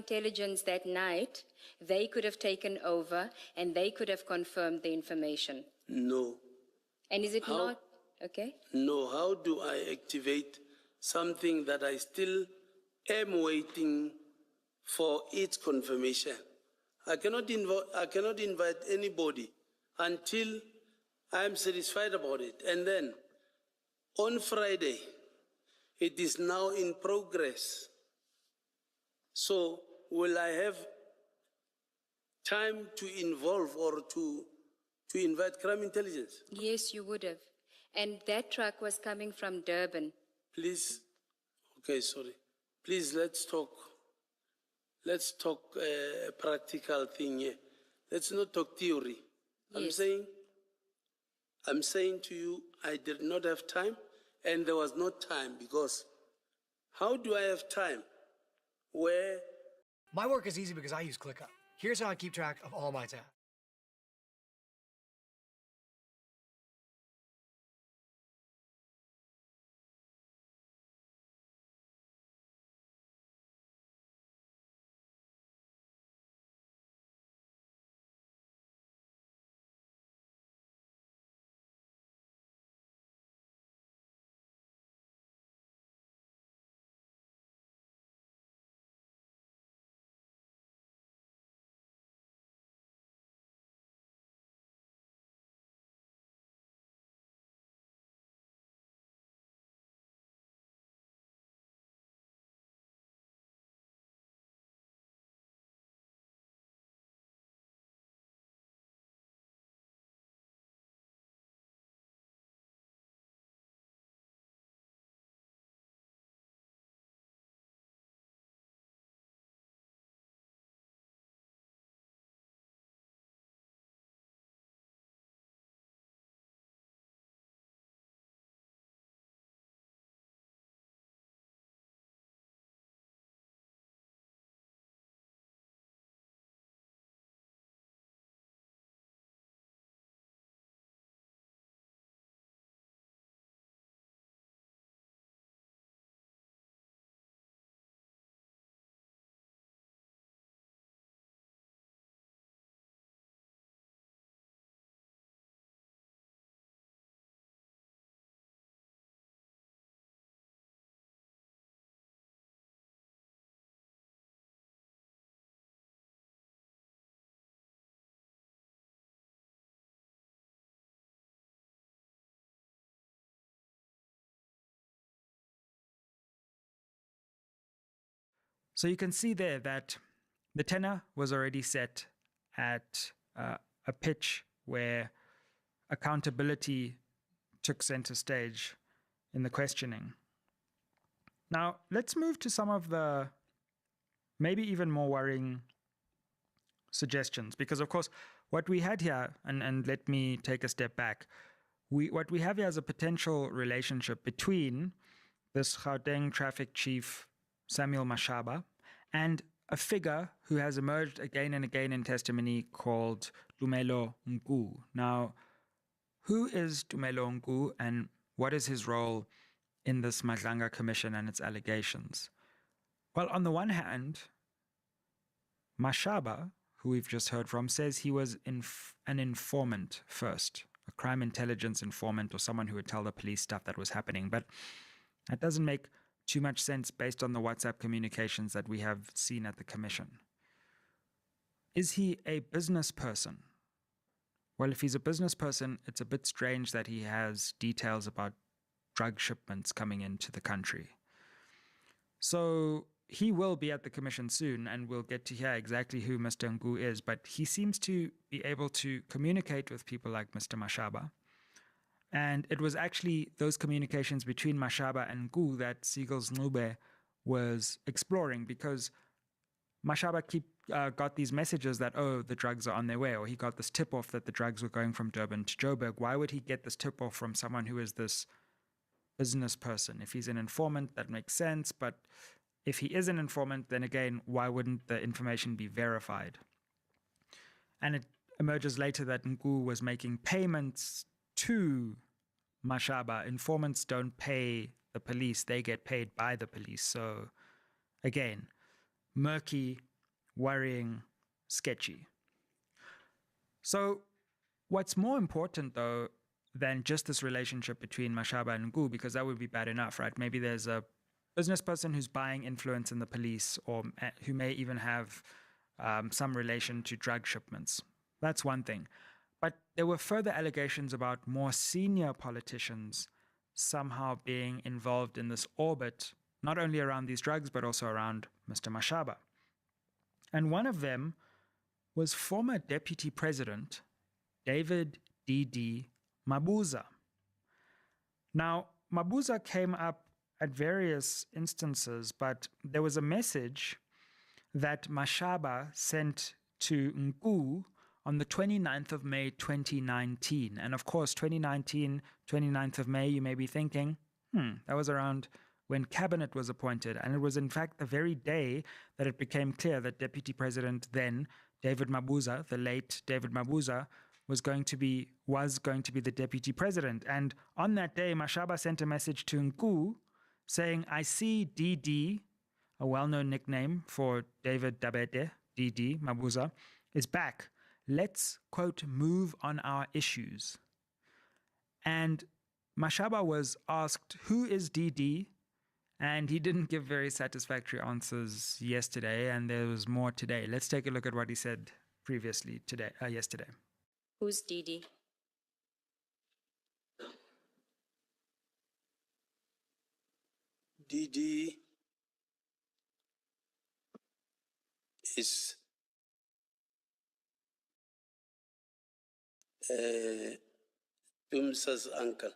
intelligence that night, they could have taken over and they could have confirmed the information. No. And is it not? Okay. No. How do I activate something that I still am waiting for its confirmation? I cannot invite anybody until I am satisfied about it. And then on Friday, it is now in progress. So will I have time to involve or to invite crime intelligence? Yes, you would have. And that truck was coming from Durban. Please, okay, sorry. Please, let's talk a practical thing here. Let's not talk theory. Yes. I'm saying to you, I did not have time, and there was no time, because how do I have time where... My work is easy because I use ClickUp. Here's how I keep track of all my tasks. So you can see there that the tenor was already set at a pitch where accountability took center stage in the questioning. Now, let's move to some of the maybe even more worrying suggestions, because of course what we had here, and let me take a step back, what we have here is a potential relationship between this Gauteng traffic chief Samuel Mashaba and a figure who has emerged again and again in testimony called Tumelo Nku. Now, who is Tumelo Nku and what is his role in this Madlanga Commission and its allegations? Well, on the one hand, Mashaba, who we've just heard from, says he was an informant first, a crime intelligence informant or someone who would tell the police stuff that was happening. But that doesn't make too much sense based on the WhatsApp communications that we have seen at the commission. Is he a business person? Well, if he's a business person, it's a bit strange that he has details about drug shipments coming into the country. So he will be at the commission soon, and we'll get to hear exactly who Mr. Nku is, but he seems to be able to communicate with people like Mr. Mashaba. And it was actually those communications between Mashaba and Nku that Siegel's Nube was exploring, because Mashaba got these messages that, oh, the drugs are on their way, or he got this tip-off that the drugs were going from Durban to Joburg. Why would he get this tip-off from someone who is this business person? If he's an informant, that makes sense, but if he is an informant, then again, why wouldn't the information be verified? And it emerges later that Nku was making payments to Mashaba. Informants don't pay the police, they get paid by the police. So again, murky worrying, sketchy. So what's more important, though, than just this relationship between Mashaba and Ngu, because that would be bad enough, right? Maybe there's a business person who's buying influence in the police, or who may even have some relation to drug shipments. That's one thing. But there were further allegations about more senior politicians somehow being involved in this orbit, not only around these drugs, but also around Mr. Mashaba. And one of them was former Deputy President David D.D. Mabuza. Now, Mabuza came up at various instances, but there was a message that Mashaba sent to Ngu on the 29th of May 2019. And of course, 2019, 29th of May, you may be thinking, that was around when cabinet was appointed. And it was in fact the very day that it became clear that Deputy President then, David Mabuza, the late David Mabuza, was going to be the deputy president. And on that day, Mashaba sent a message to Ngu saying, I see DD, a well-known nickname for David Dabete, DD Mabuza, is back. Let's, quote, move on our issues. And Mashaba was asked, who is DD? And he didn't give very satisfactory answers yesterday, and there was more today. Let's take a look at what he said previously yesterday. Who's Didi? DD is Tumsa's uncle.